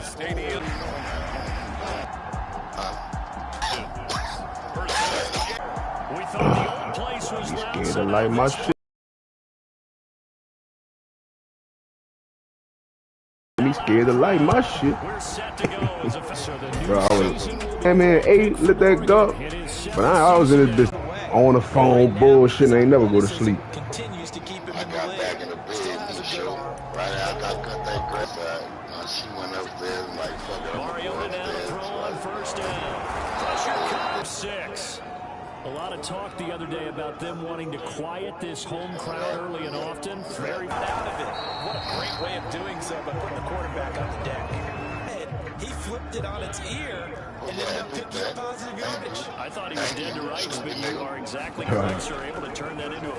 stadium. We thought the old place was loud. Scared to light my shit. Me scared to light my shit. We're set to go as a Bro, I was, hey man, 8, let that go. But I was in this bitch on the phone bullshit and ain't never go to sleep. Continues to keep him I in the got league. back in the bed, me show. Right after I cut that grass out, she went upstairs and like, fuck it, I'm Mario going now to upstairs. throw on first down. Pressure comes 6. A lot of talk the other day about them wanting to quiet this home crowd early and often. Very Out of it. What a great way of doing so by putting the quarterback on the deck. He flipped it on its ear and ended up picking up positive yardage. I thought he was dead to rights, but you are exactly correct, sir. Able to turn that into a...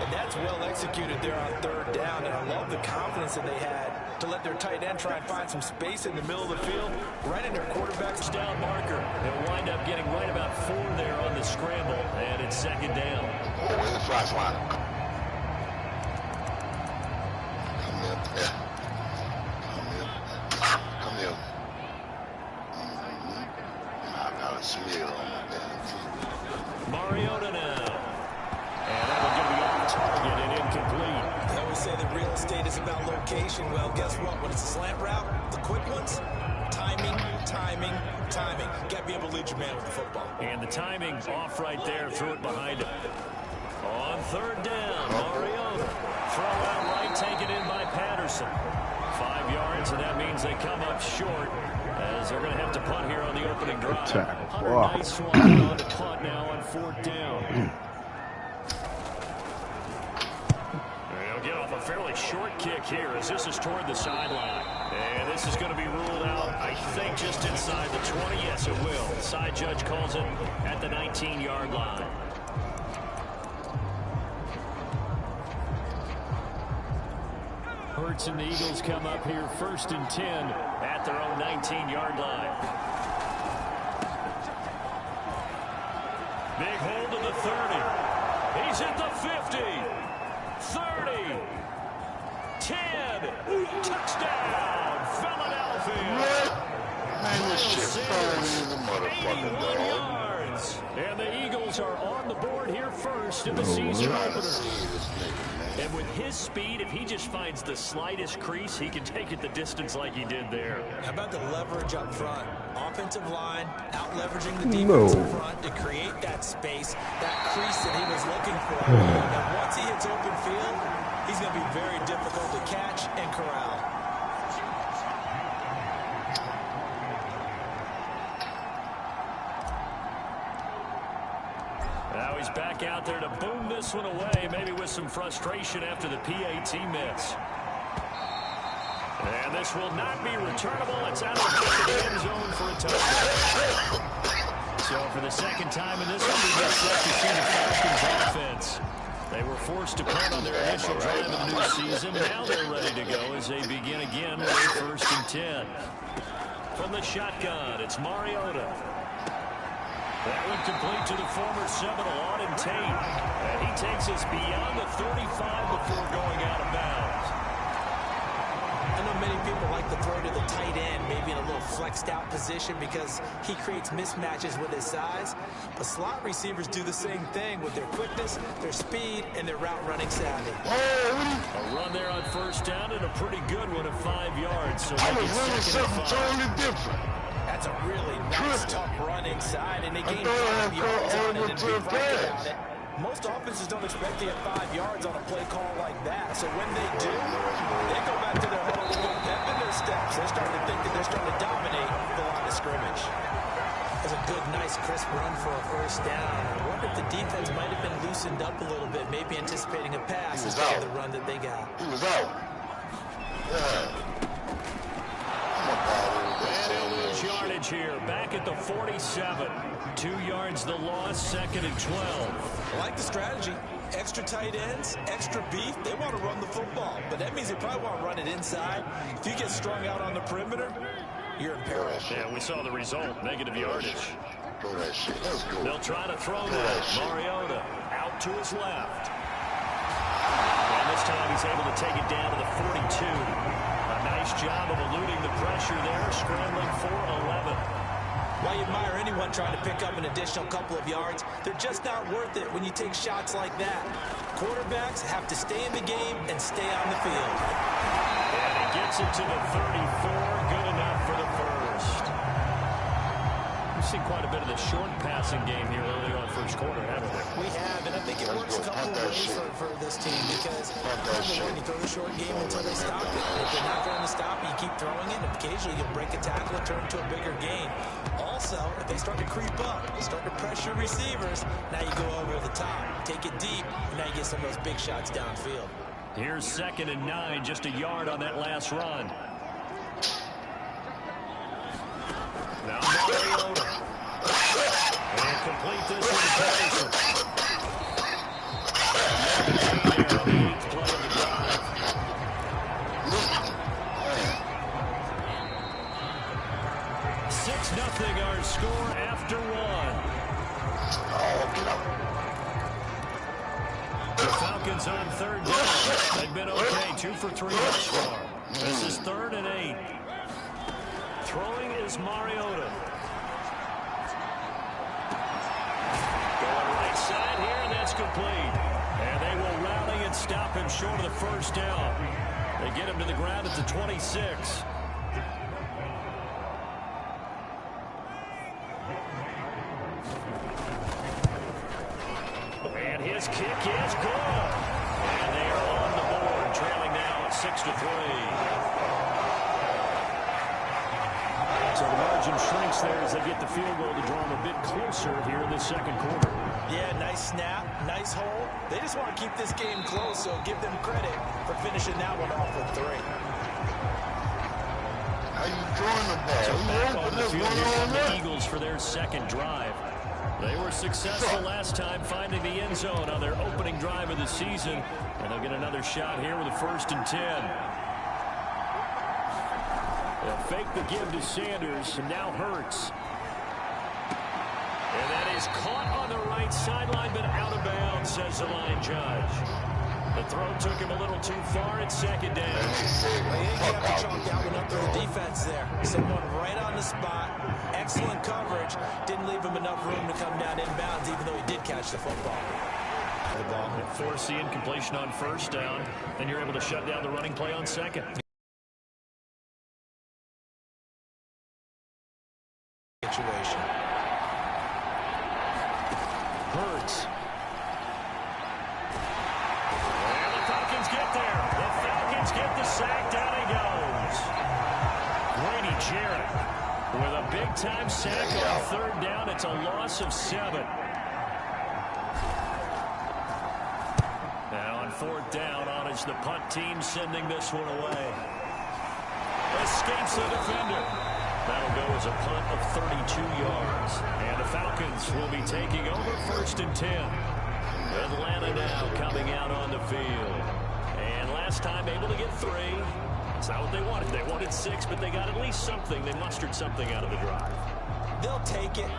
And that's well executed there on third down, and I love the confidence that they had to let their tight end try and find some space in the middle of the field, right in their quarterback's down marker. They'll wind up getting right about 4 there on the scramble, and it's second down. Where's the flash line? Come here. Come here. I got a smear on my damn feet. Mariota now. And that'll give the off target and incomplete. They always say that real estate is about location. Well, guess what? When it's a slant route, the quick ones, timing, timing, timing. You got to be able to lead your man with the football. And the timing off right there. Threw it behind him. On third down, Mariota. Throw out right, taken in by Patterson. 5 yards, and that means they come up short as they're going to have to punt here on the opening drive. Hunter Nice swung on to punt now on fourth down. They'll get off a fairly short kick here as this is toward the sideline. And this is going to be ruled out, I think, just inside the 20. Yes, it will. The side judge calls it at the 19-yard line. Hurts and the Eagles come up here first and 10 at their own 19-yard line. Big hold to the 30. He's at the 50. 30. 10. Touchdown, Philadelphia. Man, this shit falling in the motherfucker, 81 dog. yards. And the Eagles are on the board here first in the season opener. And with his speed, if he just finds the slightest crease, he can take it the distance like he did there. How about the leverage up front? Offensive line, out-leveraging the defense up front to create that space, that crease that he was looking for. And once he hits open field, he's going to be very difficult to catch and corral. Now he's back out there to boom this one away, maybe with some frustration after the PAT miss. And this will not be returnable. It's out of the end zone for a touchdown. So for the second time in this one, we get set to see the Falcons offense. They were forced to punt on their initial drive of the new season. Now they're ready to go as they begin again with a first and 10. From the shotgun, it's Mariota. That one complete to the former Seminole, Auden Tate. And he takes us beyond the 35 before going out of bounds. I know many people like to throw to the tight end, maybe in a little flexed out position because he creates mismatches with his size. But slot receivers do the same thing with their quickness, their speed, and their route running savvy. A run there on first down and a pretty good one at 5 yards. So I was running something totally different. That's a really nice, tough run inside, and they gained 5 yards on it and be right about it. Most offenses don't expect to get 5 yards on a play call like that. So when they do, they go back to their huddle with a little pep in their steps. They're starting to think that they're starting to dominate the line of scrimmage. That's a good, nice, crisp run for a first down. I wonder if the defense might have been loosened up a little bit, maybe anticipating a pass instead of the run that they got. He was out. Yeah. Yardage here, back at the 47. 2 yards the loss, second and 12. I like the strategy. Extra tight ends, extra beef. They want to run the football, but that means they probably want to run it inside. If you get strung out on the perimeter, you're in peril. Yeah, we saw the result, negative yardage. Throw that shit. Let's go. They'll try to throw that. Mariota out to his left. And this time he's able to take it down to the 42. A nice Nice job of eluding the pressure there, scrambling for 11. Why you admire anyone trying to pick up an additional couple of yards? They're just not worth it when you take shots like that. Quarterbacks have to stay in the game and stay on the field. And he gets it to the 34. Good enough for the first. We've seen quite a bit of the short passing game here early on first quarter, haven't we? We have, and I think it works a couple of ways for this team because, number one, you throw the short game until they stop it. If they're not going to stop it, you keep throwing it, and occasionally you'll break a tackle and turn it to a bigger gain. Also, if they start to creep up, start to pressure receivers, now you go over the top, take it deep, and now you get some of those big shots downfield. Here's 2nd and 9, just a yard on that last run. Now Mariota. And complete this one to Patterson. There on the 8th play of the drive. 6-0 our score after 1. The Falcons on 3rd down. They've been okay, 2 for 3 thus far. This is 3rd and 8. Throwing is Mariota. Going right side here, and that's complete. And they will rally and stop him short of the first down. They get him to the ground at the 26. And his kick is good. And they are on the board, trailing now at 6-3. So the margin shrinks there as they get the field goal to draw them a bit closer here in the second quarter. Yeah, nice snap, nice hole. They just want to keep this game close, so give them credit for finishing that one off with 3. How you throwing the ball? So back on the field here on the Eagles for their second drive. They were successful last time finding the end zone on their opening drive of the season, and they'll get another shot here with a 1st and 10. They'll fake the give to Sanders, and now Hurts. And that is caught on the right sideline, but out of bounds, says the line judge. The throw took him a little too far at 2nd down. I think you have to chalk that one up to the defense there. Someone right on the spot, excellent coverage, didn't leave him enough room to come down inbounds, even though he did catch the football. Force the incompletion on 1st down, then you're able to shut down the running play on 2nd. Situation. Hurts. And the Falcons get there. The Falcons get the sack. Down he goes. Grady Jarrett with a big-time sack on 3rd down. It's a loss of 7. Now on 4th down, on is the punt team sending this one away. Escapes the defender. That'll go as a punt of 32 yards. And the Falcons will be taking over 1st and 10. Atlanta now coming out on the field. And last time able to get 3. It's not what they wanted. They wanted 6, but they got at least something. They mustered something out of the drive. They'll take it.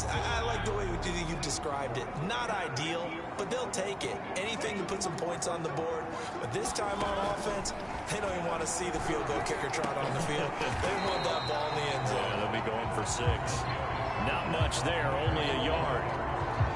I like the way you described it. Not ideal, but they'll take it. Anything to put some points on the board. But this time on offense, they don't even want to see the field goal kicker trot on the field. They want that ball in the end zone. Yeah, they'll be going for 6. Not much there, only a yard.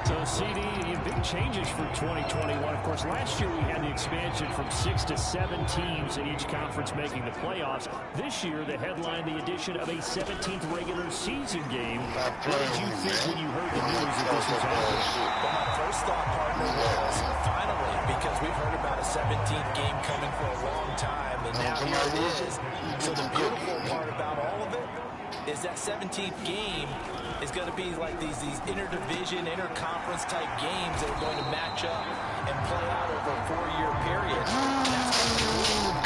So, CD, big changes for 2021. Of course, last year we had the expansion from 6 to 7 teams in each conference making the playoffs. This year, they headlined the addition of a 17th regular season game. What did you think when you heard the news that this was happening? Well, my first thought, partner, was finally, because we've heard about a 17th game coming for a long time, and now here it is. So the beautiful part about all of it is that 17th game is going to be like these interdivision, interconference type games that are going to match up and play out over a 4-year period.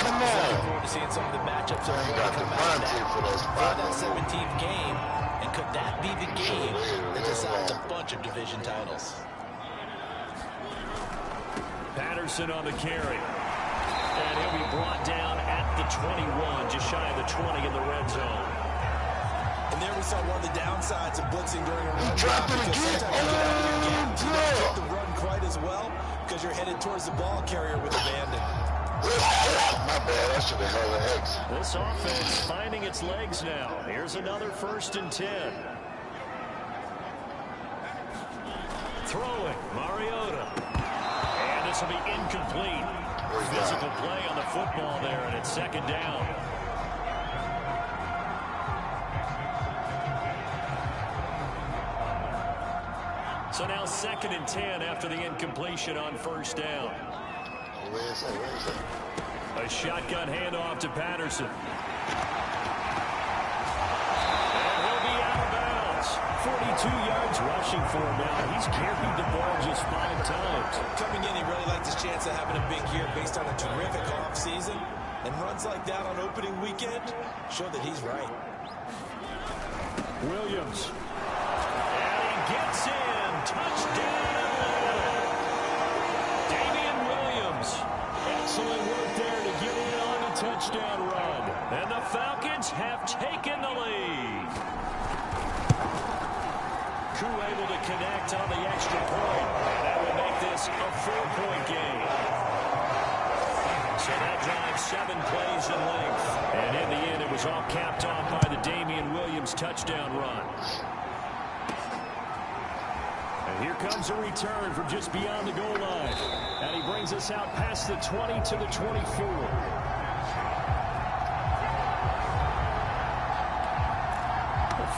Come on. Looking forward to seeing some of the matchups that are going to come out for that 17th game. And could that be the game that decides a bunch of division titles? Patterson on the carry. And he'll be brought down at the 21, just shy of the 20 in the red zone. And there we saw one of the downsides of blitzing during a run block, because sometimes you get out of your game. You don't get the run quite as well because you're headed towards the ball carrier with abandon. My bad, I should have held an X. This offense finding its legs now. Here's another 1st and 10. Throwing, Mariota. And this will be incomplete. Physical play on the football there, and it's 2nd down. So now 2nd and 10 after the incompletion on 1st down. Where is that? A shotgun handoff to Patterson. And he'll be out of bounds. 42 yards rushing for him now. He's carried the ball just 5 times. Coming in, he really liked his chance of having a big year based on a terrific offseason. And runs like that on opening weekend show that he's right. Williams. And he gets in. Touchdown. Damian Williams. Excellent work there to get in on the touchdown run. And the Falcons have taken the lead. Koo able to connect on the extra point. And that will make this a 4-point game. So that drives 7 plays in length. And in the end, it was all capped off by the Damian Williams touchdown run. And here comes a return from just beyond the goal line. And he brings us out past the 20 to the 24.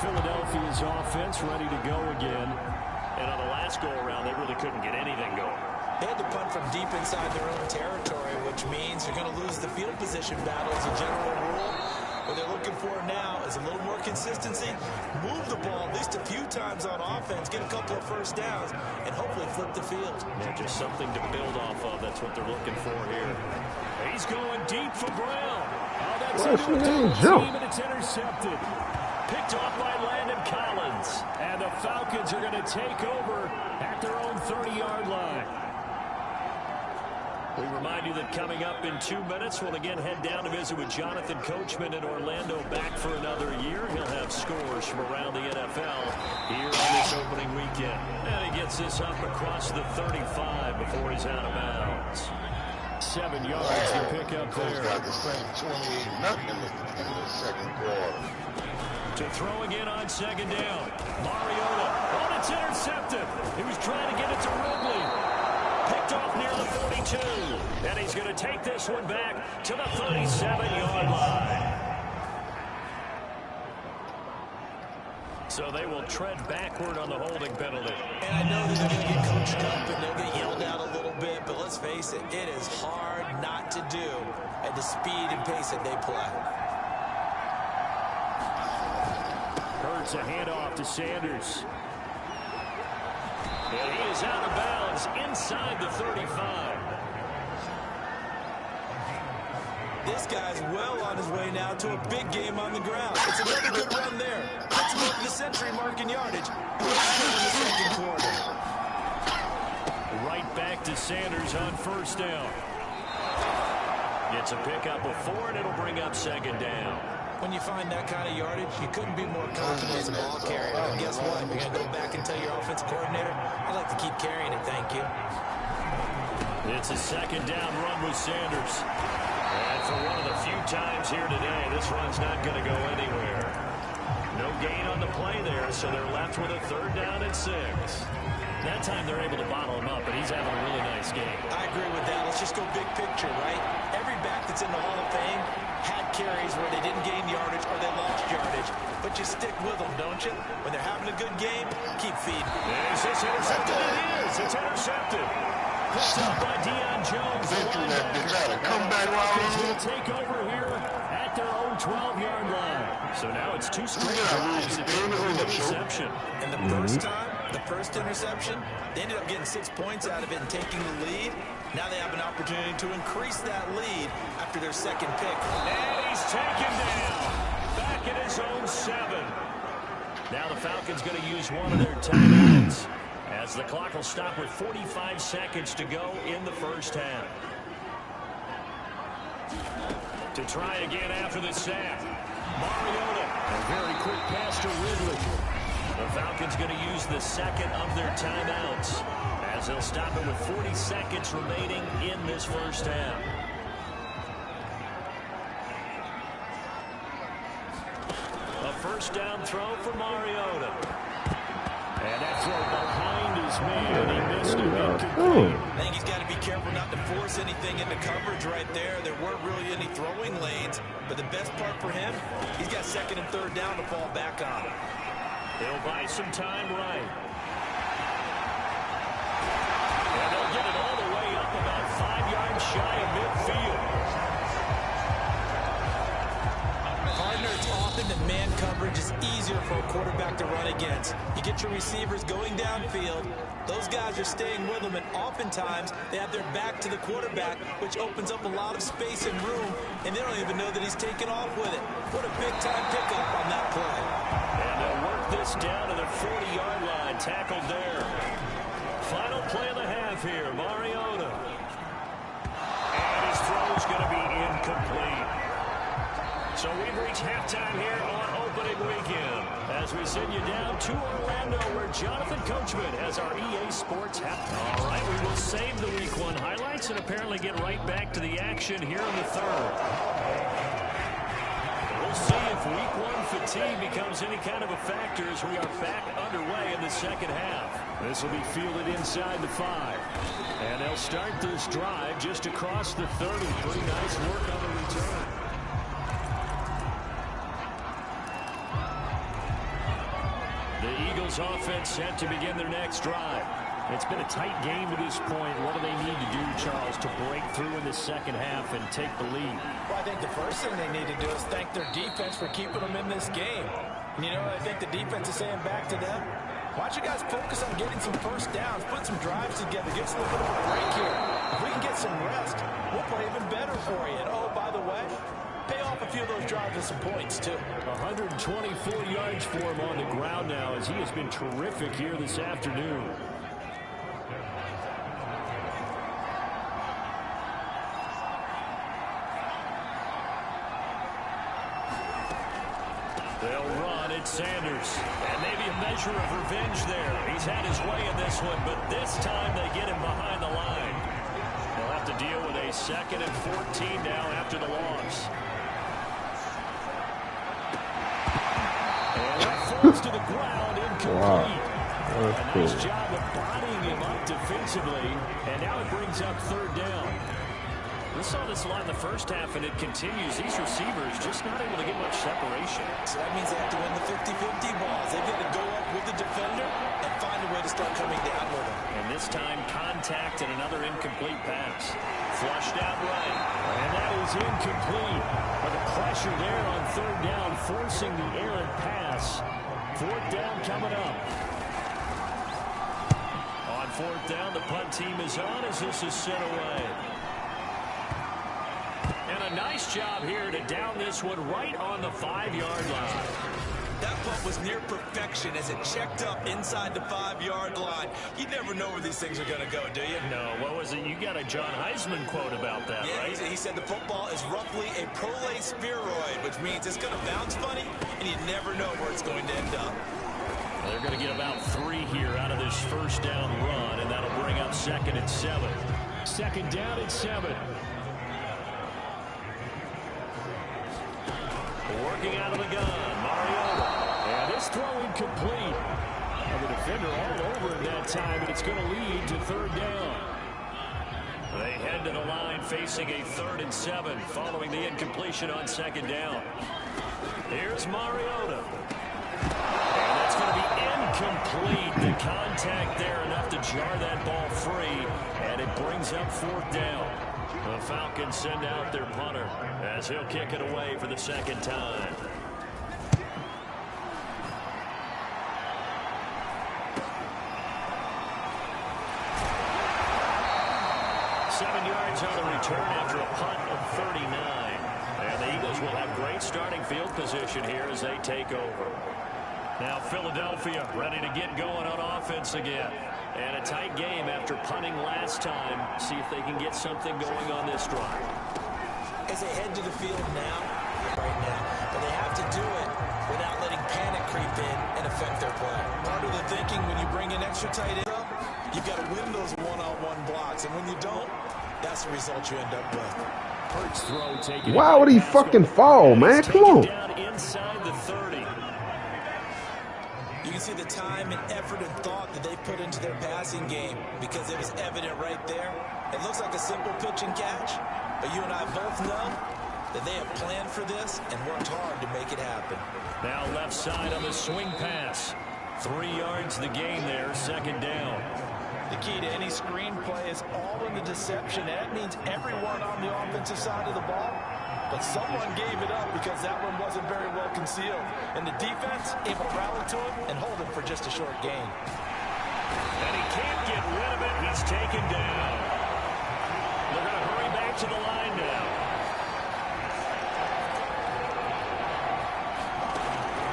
Philadelphia's offense ready to go again. And on the last go-around, they really couldn't get anything going. They had to punt from deep inside their own territory, which means they're going to lose the field position battle as a general rule. What they're looking for now is a little more consistency, move the ball at least a few times on offense, get a couple of 1st downs, and hopefully flip the field. Yeah, just something to build off of. That's what they're looking for here. He's going deep for Brown. Oh, that's into a double team, and it's intercepted. Picked off by Landon Collins. And the Falcons are going to take over at their own 30-yard line. We remind you that coming up in 2 minutes, we'll again head down to visit with Jonathan Coachman in Orlando, back for another year. He'll have scores from around the NFL here on this opening weekend. And he gets this up across the 35 before he's out of bounds. 7 yards to pick up there. Got the same 28-0 in the 2nd quarter. To throw again on 2nd down. Mariota. Oh, it's intercepted. He was trying to get it to Ridley. Picked off near the 42. And he's going to take this one back to the 37-yard line. So they will tread backward on the holding penalty. And I know that they're going to get coached up and they'll get yelled out a little bit, but let's face it, it is hard not to do at the speed and pace that they play. Hurts a handoff to Sanders. And he is out of bounds inside the 35. This guy's well on his way now to a big game on the ground. It's another good run there. Let's move to the century mark in yardage. In the 2nd quarter. Right back to Sanders on 1st down. Gets a pickup of 4, and it'll bring up 2nd down. When you find that kind of yardage, you couldn't be more confident as a ball carrier. And guess what? You're going to go back and tell your offensive coordinator, I'd like to keep carrying it, thank you. It's a 2nd down run with Sanders. And for one of the few times here today, this run's not going to go anywhere. No gain on the play there, so they're left with a 3rd down and 6. That time they're able to bottle him up, but he's having a really nice game. I agree with that. Let's just go big picture, right? Every back that's in the Hall of Fame had carries where they didn't gain yardage or they lost yardage. But you stick with them, don't you? When they're having a good game, keep feeding. Is this intercepted? It is. It's intercepted. Picked up by Deion Jones. Come back while He'll take over here at their own 12-yard line. So now it's 2 straight drives at the interception. And the first time, the first interception, they ended up getting 6 points out of it and taking the lead. Now they have an opportunity to increase that lead after their 2nd pick. And he's taken down. Back in his own 7. Now the Falcons going to use one of their timeouts, as the clock will stop with 45 seconds to go in the first half. To try again after the sack. Mariota. A very quick pass to Ridley. The Falcons going to use the 2nd of their timeouts, as they'll stop it with 40 seconds remaining in this first half. first down throw for Mariota. And that throw behind his man. He missed him incomplete. I think he's got to be careful not to force anything into coverage right there. There weren't really any throwing lanes. But the best part for him, he's got second and third down to fall back on. He'll buy some time right. And they'll get it all the way up about 5 yards shy of midfield. Partner, it's often that man coverage is easier for a quarterback to run against. You get your receivers going downfield. Those guys are staying with them, and oftentimes they have their back to the quarterback, which opens up a lot of space and room, and they don't even know that he's taken off with it. What a big-time pickup on that play. And they'll work this down to the 40-yard line. Tackled there. Final play of the half here. Mariota. And his throw's going to be incomplete. So we've reached halftime here on opening weekend as we send you down to Orlando where Jonathan Coachman has our EA Sports halftime. All right, we will save the Week 1 highlights and apparently get right back to the action here in the third. We'll see if Week 1 fatigue becomes any kind of a factor as we are back underway in the second half. This will be fielded inside the 5. And they'll start this drive just across the 30. Pretty nice work on the return. The Eagles offense set to begin their next drive. It's been a tight game to this point. What do they need to do, Charles, to break through in the second half and take the lead? Well, I think the first thing they need to do is thank their defense for keeping them in this game. And you know what I think the defense is saying back to them? Why don't you guys focus on getting some first downs, put some drives together, get us a little bit of a break here. If we can get some rest, we'll play even better for you. And, oh, by the way, pay off a few of those drives with some points, too. 124 yards for him on the ground now as he has been terrific here this afternoon. They'll run at Sanders. And maybe a measure of revenge there. He's had his way in this one, but this time they get him behind the line. They'll have to deal with a 2nd and 14 now after the loss. And that falls to the ground, incomplete. A nice job of bodying him up defensively, and now it brings up third down. We saw this a lot in the first half, and it continues. These receivers just not able to get much separation. So that means they have to win the 50-50 balls. They've got to go up with the defender and find a way to start coming down with him. And this time, contact and another incomplete pass. Flushed out right. And that is incomplete. But the pressure there on third down, forcing the errant pass. Fourth down coming up. On fourth down, the punt team is on as this is sent away. And a nice job here to down this one right on the 5-yard line. That punt was near perfection as it checked up inside the 5-yard line. You never know where these things are going to go, do you? No, what was it? You got a John Heisman quote about that, yeah, right? He said the football is roughly a prolate spheroid, which means it's going to bounce funny, and you never know where it's going to end up. They're going to get about 3 here out of this first down run, and that'll bring up 2nd and 7. 2nd down and 7. Working out of the gun, Mariota. And this throw incomplete. And the defender all over him that time, and it's going to lead to third down. They head to the line facing a 3rd and 7 following the incompletion on 2nd down. Here's Mariota. And that's going to be incomplete. The contact there enough to jar that ball free, and it brings up 4th down. The Falcons send out their punter as he'll kick it away for the 2nd time. On the return after a punt of 39. And the Eagles will have great starting field position here as they take over. Now Philadelphia ready to get going on offense again. And a tight game after punting last time. See if they can get something going on this drive. As they head to the field right now, but they have to do it without letting panic creep in and affect their play. Part of the thinking when you bring an extra tight end up, you've got to win those one-on-one blocks. And when you don't, that's the result you end up with. Why would he fucking fall, man? Come on. Down inside the 30. see the time and effort and thought that they put into their passing game, because it was evident right there. It looks like a simple pitch and catch, but you and I both know that they have planned for this and worked hard to make it happen. Now left side on the swing pass. 3 yards the gain there, second down. The key to any screenplay is all in the deception. That means everyone on the offensive side of the ball, but someone gave it up because that one wasn't very well concealed. And the defense able to rally to it and hold it for just a short gain. And he can't get rid of it. He's taken down. They're going to hurry back to the line now.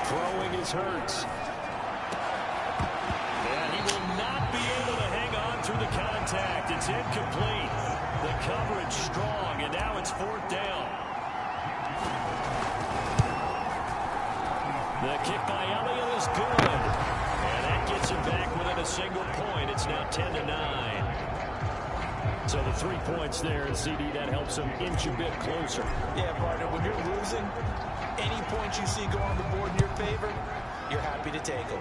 Throwing is Hurts. And he will not be able to hang on through the contact. It's incomplete. The coverage strong, and now it's 4th down. The kick by Elliott is good. And that gets him back within a single point. It's now 10-9. So the 3 points there, and CD, that helps him inch a bit closer. Yeah, partner, when you're losing, any points you see go on the board in your favor, you're happy to take them.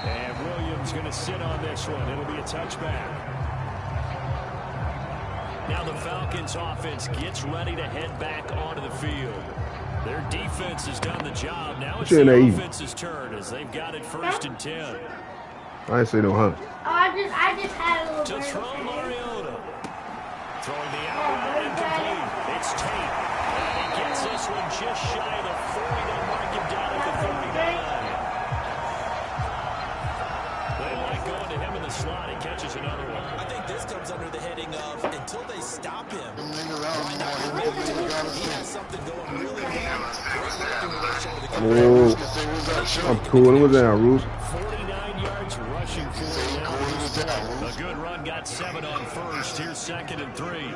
And Williams going to sit on this one. It'll be a touchback. Now the Falcons offense gets ready to head back onto the field. Their defense has done the job. Now it's the offense's turn as they've got it 1st and 10. I ain't say no, huh? Oh, I just had a little To bit. throw Mariota. Throwing the out incomplete. It's Tate. And he gets this one just shy of the 40. They'll mark him down at the 39. They like going to him in the slot. He catches another one. I think this comes under the heading of until they stop him. He has something going really well. Oh, I'm cool. What's that, Rules? 49 yards rushing for him. A good run, got 7 on first. Here's 2nd and 3.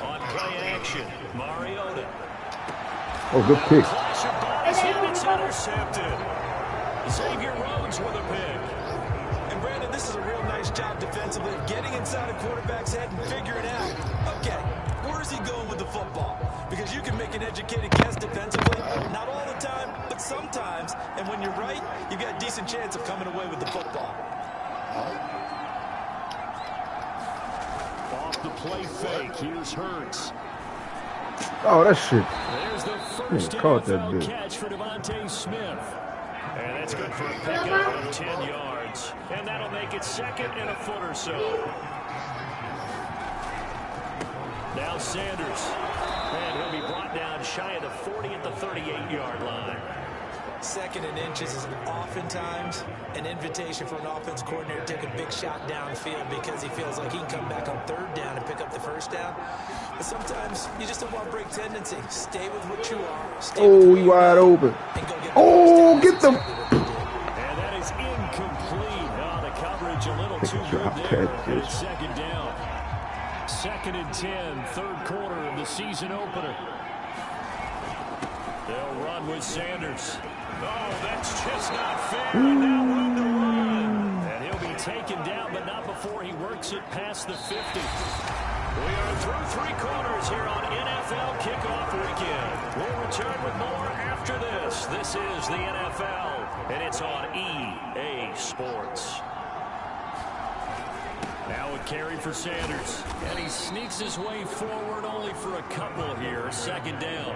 On play action, Mariota. Oh, good pick. Flash of bodies, and it's intercepted. Xavier Rhodes with a pick. And Brandon, this is a real nice job defensively of getting inside a quarterback's head and figuring out, okay, where's he going with the football? Because you can make an educated guess defensively, not all the time, but sometimes. And when you're right, you've got a decent chance of coming away with the football. Off the play fake, here's Hurts. Oh, that shit. There's the first caught that NFL bitch. catch for Devontae Smith. And that's good for a pickup of 10 yards. And that'll make it 2nd and a foot or so. Now Sanders. And he'll be brought down shy of the 40 at the 38-yard line. 2nd and inches is oftentimes an invitation for an offense coordinator to take a big shot downfield because he feels like he can come back on 3rd down and pick up the 1st down. But sometimes you just don't want to break tendency. Stay with what you are. Oh, he wide open. Oh, get them. And that is incomplete. Oh, the coverage a little too good there. And it's 2nd down. 2nd and 10, 3rd quarter of the season opener. They'll run with Sanders. Oh, that's just not fair. And now room to run. And he'll be taken down, but not before he works it past the 50. We are through 3 quarters here on NFL Kickoff Weekend. We'll return with more after this. This is the NFL, and it's on EA Sports. Now a carry for Sanders. And he sneaks his way forward only for a couple here. 2nd down.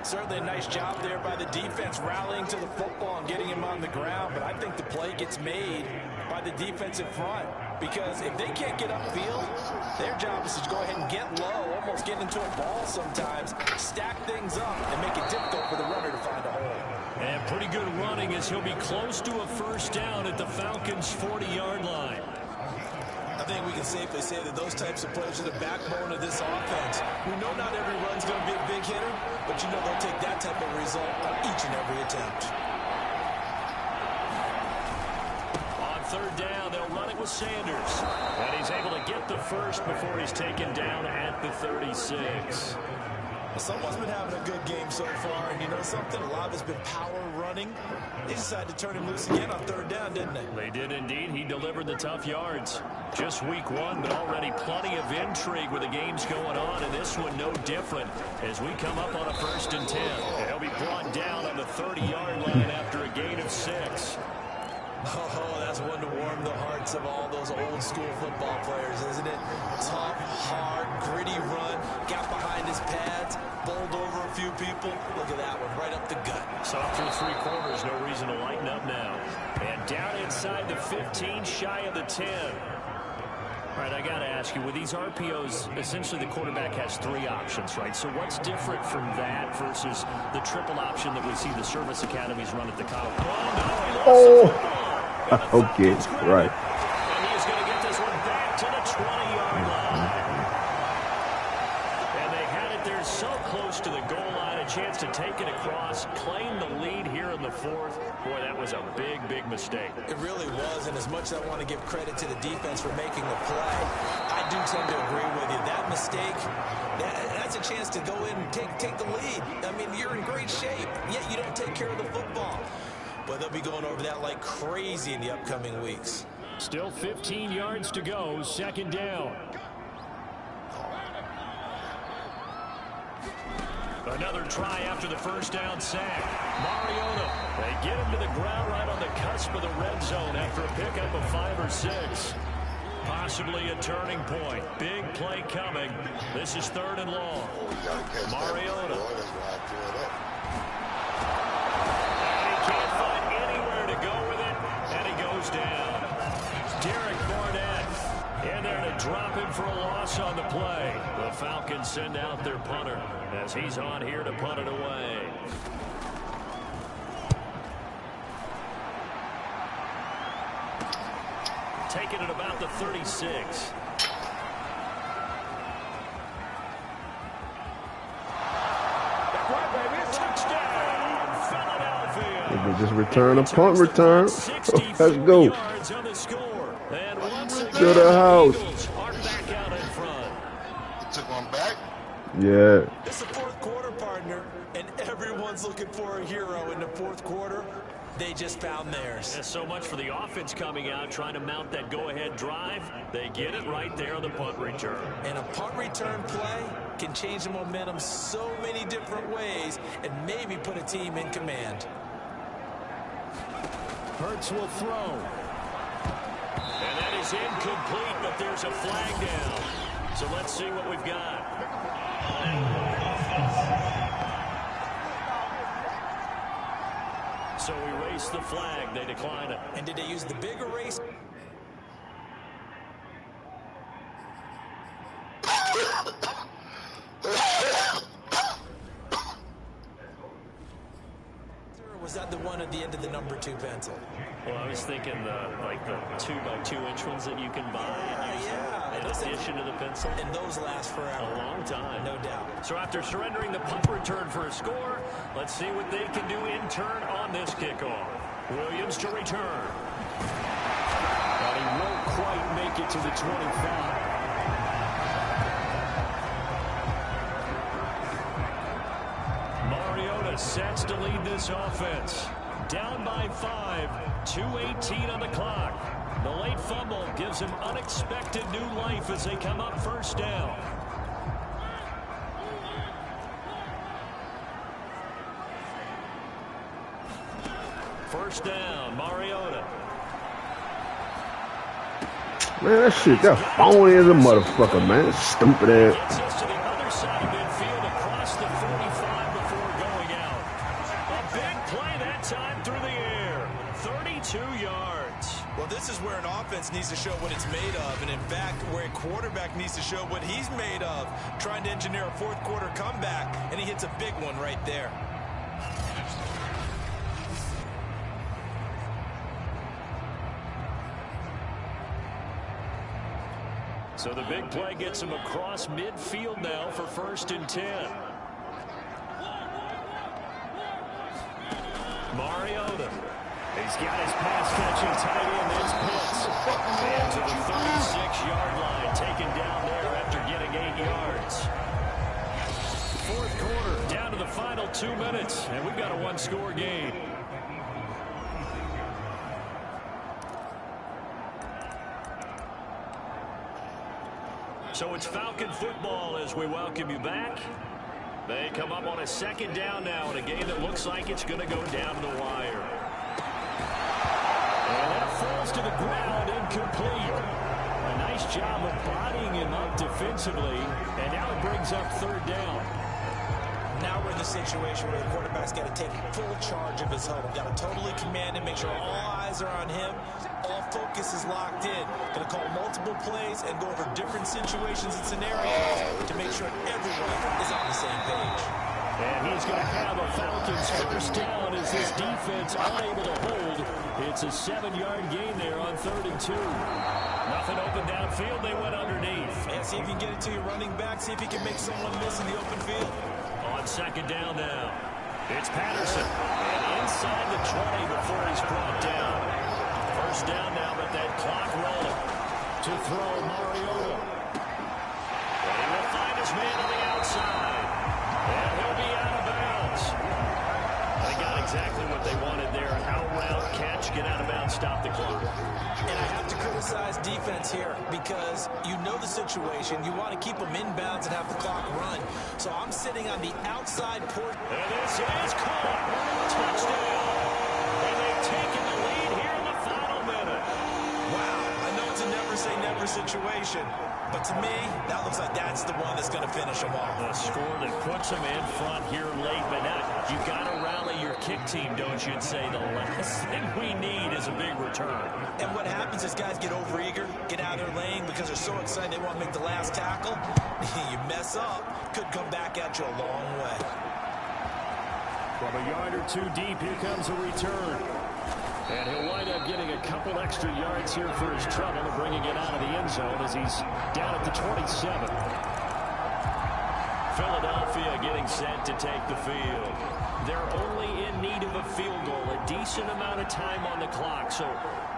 Certainly a nice job there by the defense rallying to the football and getting him on the ground, but I think the play gets made by the defense in front because if they can't get upfield, their job is to go ahead and get low, almost get into a ball sometimes, stack things up, and make it difficult for the runner to find a hole. And pretty good running as he'll be close to a 1st down at the Falcons' 40-yard line. I think we can safely say that those types of plays are the backbone of this offense. We know not every run's going to be a big hitter, but you know they'll take that type of result on each and every attempt. On 3rd down, they'll run it with Sanders. And he's able to get the first before he's taken down at the 36. Someone's been having a good game so far, and you know something? A lot of it's been power running. They decided to turn him loose again on 3rd down, didn't they? They did indeed. He delivered the tough yards. Just week one, but already plenty of intrigue with the games going on, and this one no different as we come up on a 1st and 10. He'll be brought down on the 30-yard line after a gain of 6. Oh, that's one to warm the hearts of all those old school football players, isn't it? Tough, hard, gritty run, got behind his pads, bowled over a few people. Look at that one, right up the gut. Soft through 3 quarters, no reason to lighten up now. And down inside the 15, shy of the 10. All right, I got to ask you, with these RPOs, essentially the quarterback has 3 options, right? So what's different from that versus the triple option that we see the service academies run at the college? Okay, right. And he's going to get this one back to the 20-yard line. And they had it there so close to the goal line, a chance to take it across, claim the lead here in the 4th. Boy, that was a big, big mistake. It really was, and as much as I want to give credit to the defense for making the play, I do tend to agree with you. That mistake, that's a chance to go in and take the lead. I mean, you're in great shape, yet you don't take care of the football. But they'll be going over that like crazy in the upcoming weeks. Still 15 yards to go, 2nd down. Another try after the 1st down sack. Mariota, they get him to the ground right on the cusp of the red zone after a pickup of 5 or 6. Possibly a turning point. Big play coming. This is 3rd and long. Mariota. And he can't find anywhere to go with it, and he goes down. Derek Barnett in there to drop him for a loss on the play. The Falcons send out their punter as he's on here to punt it away. Taking it about the 36. Touchdown, Philadelphia. They just return a punt return. Let's go. To the house. Back out in front. He took one back. Yeah. It's the 4th quarter, partner, and everyone's looking for a hero in the 4th quarter. They just found theirs. Yeah, so much for the offense coming out, trying to mount that go-ahead drive. They get it right there on the punt return. And a punt return play can change the momentum so many different ways and maybe put a team in command. Hurts will throw. And that is incomplete, but there's a flag down. So let's see what we've got. So we race the flag. They decline it. And did they use the big erase? Was that the one at the end of the number 2 pencil? Well, I was thinking like the 2x2-inch ones that you can buy in addition to the pencil. And those last forever. A long time. No doubt. So after surrendering the punt return for a score, let's see what they can do in turn on this kickoff. Williams to return. But he won't quite make it to the 25. Mariota sets to lead this offense. Down by 5, 2:18 on the clock. The late fumble gives him unexpected new life as they come up 1st down. First down, Mariota. Man, that shit, that phony as a motherfucker, man. Stupid ass. Gets us to the other side of midfield across the 45 before going out. A big play that time through the air. 32 yards. Well, this is where an offense needs to show what it's made of, and in fact, where a quarterback needs to show what he's made of, trying to engineer a 4th quarter comeback, and he hits a big one right there. So the big play gets him across midfield now for 1st and 10. Mariota. He's got his pass-catching tight end. It's Pitts. And to the 36-yard line, taken down there after getting 8 yards. 4th quarter, down to the final 2 minutes, and we've got a 1-score game. So it's Falcon football as we welcome you back. They come up on a second down now in a game that looks like it's going to go down the wire. And that falls to the ground, incomplete. A nice job of bodying him up defensively, and now it brings up third down. Now we're in the situation where the quarterback's got to take full charge of his huddle. Got to totally command him, make sure all eyes are on him. All focus is locked in. Going to call multiple plays and go over different situations and scenarios to make sure everyone is on the same page. And he's going to have a Falcons first down as this defense unable to hold. It's a 7-yard gain there on 3rd and 2. Nothing open downfield. They went underneath. And see if you can get it to your running back. See if you can make someone miss in the open field. On second down now, it's Patterson. And inside the 20 before he's brought down. First down now, but that clock rolling. To throw Mariota. And he will find his man on the outside. And he'll be out of bounds. They got exactly what they wanted there. Out route, catch, get out of bounds, stop the clock. And I have to criticize defense here because you know the situation. You want to keep them inbounds and have the clock run. So I'm sitting on the outside port. And this is caught. Touchdown. And they've taken the lead here in the final minute. Wow, I know it's a never-say-never situation. But to me, that looks like that's the one that's going to finish them off. A score that puts them in front here late. But now you've got to rally your kick team, don't you, and say the last thing we need is a big return. And what happens is guys get overeager, get out of their lane because they're so excited they want to make the last tackle. You mess up, could come back at you a long way. From a yard or two deep, here comes a return. And he'll wind up getting a couple extra yards here for his trouble and bringing it out of the end zone as he's down at the 27. Philadelphia getting set to take the field. They're only in need of a field goal, a decent amount of time on the clock. So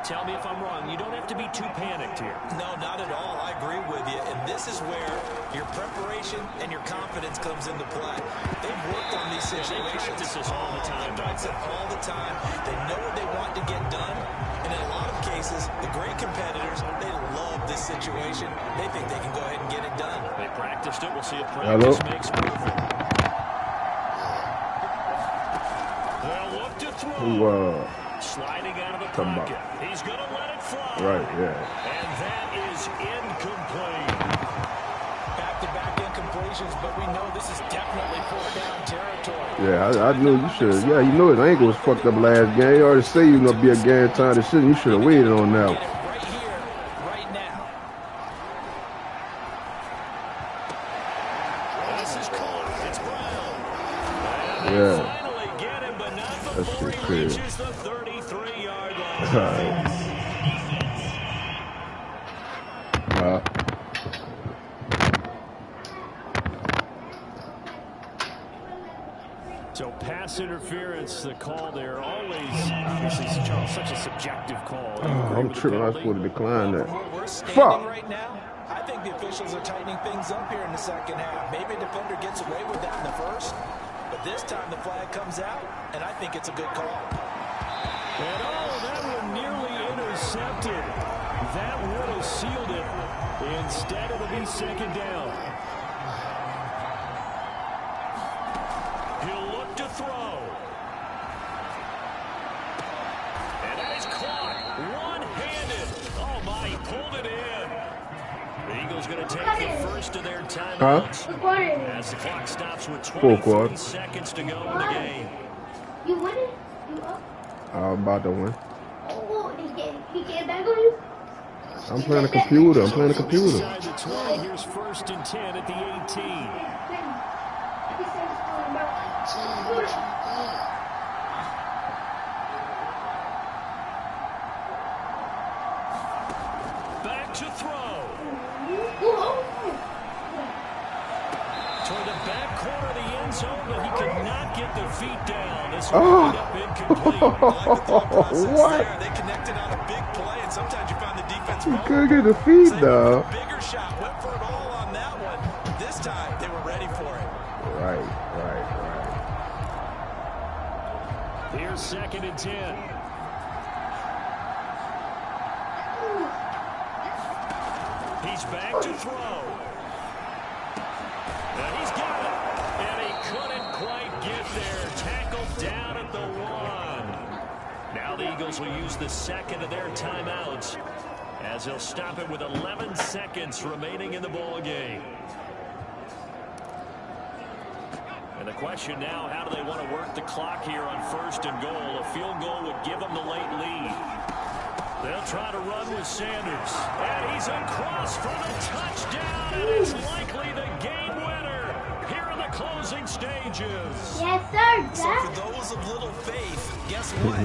tell me if I'm wrong. You don't have to be too panicked here. No, not at all. I agree with you. And this is where your preparation and your confidence comes into play. They've worked on these situations. They practice this all the time. They practice it all the time. They know what they want to get done. And in a lot of cases, the great competitors, they love this situation. They think they can go ahead and get it done. They practiced it. We'll see if practice makes perfect. They'll look to throw. Sliding out of the pocket. He's going to let it fly. Right, yeah. And that is incomplete. Back-to-back incompletions, but we know this is definitely fourth down territory. Yeah, I knew you should. Yeah, you know his ankle was fucked up last game. You already say you're going to be a guaranteed decision. You should have waited on that one. Right here, right now. This is called. It's Brown. Yeah. Finally get him, but not before he crazy. reaches the 33-yard line. So pass interference, the call there, always obviously such a subjective call. I'm tripping. I was supposed to decline that. We're standing Fuck. right now. I think the officials are tightening things up here in the second half. Maybe a defender gets away with that in the first, but this time the flag comes out, and I think it's a good call. And that one nearly intercepted. That would have sealed it. Instead, it'll be second down. He'll look to throw. And that is caught. One-handed. Oh, my, he pulled it in. The Eagles going to take the first of their timeouts. As the clock stops with 23 seconds to go in the game. You win it? You up? I'm about to win. Oh, he get back on you? I'm playing a computer. Inside the 20, here's first and 10 at the 18. Back to throw. Toward the back corner of the end zone, but he could not get the feet down. This will wind up incomplete. I like the thought process What? there. They connected on a big play, and sometimes you find the defense He couldn't get the feet, though. bigger shot, went for it all on that one. This time, they were ready for it. Right. Here's second and 10. He's back to throw. And he's got it. And he couldn't quite get there. Tackled down at the 1. Now the Eagles will use the second of their timeouts as he'll stop it with 11 seconds remaining in the ball game. And the question now, how do they want to work the clock here on 1st and goal? A field goal would give them the late lead. They'll try to run with Sanders. And he's across for the touchdown. And it's likely the game winner here in the closing stages. Yes, sir, So Dad. for those of little faith, guess what?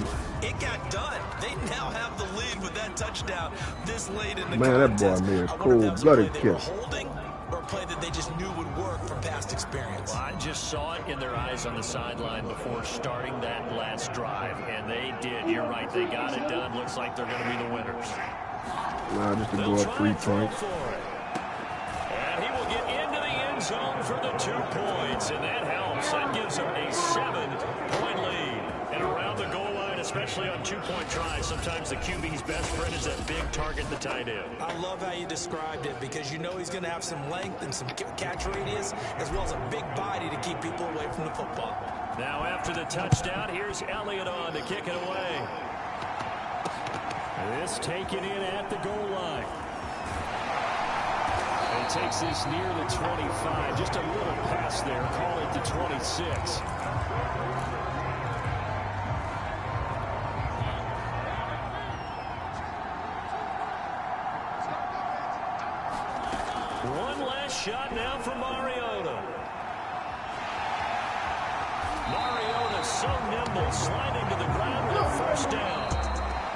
It got done. They now have the lead with that touchdown this late in the Man, that boy contest. made a I wonder if that was a cold-blooded play they were catch. holding or a play that they just knew would work from past experience. Well, I just saw it in their eyes on the sideline before starting that last drive, and they did. You're right. They got it done. Looks like they're going to be the winners. Nah, just to They'll go up try 3 and throw points. for it. And he will get into the end zone for the 2 points, and that helps. That gives them a 7-point lead. And around the goal line, especially on 2-point tries, sometimes the QB's best friend is that big target, the tight end. I love how you described it because you know he's going to have some length and some catch radius as well as a big body to keep people away from the football. Now after the touchdown, here's Elliott on to kick it away. This taken in at the goal line. And takes this near the 25. Just a little pass there. Call it the 26. One last shot now for Mariota. Mariota so nimble, sliding to the ground with a first down.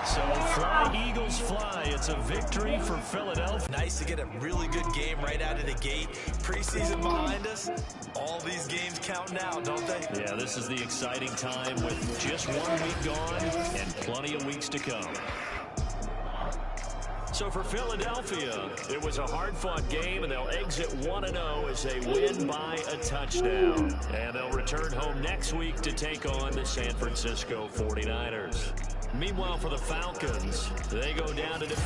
So fly, Eagles fly. It's a victory for Philadelphia. Nice to get a really good game right out of the gate. Preseason behind us. All these games count now, don't they? Yeah, this is the exciting time with just 1 week gone and plenty of weeks to come. So for Philadelphia, it was a hard-fought game, and they'll exit 1-0 as they win by a touchdown. And they'll return home next week to take on the San Francisco 49ers. Meanwhile, for the Falcons, they go down to defeat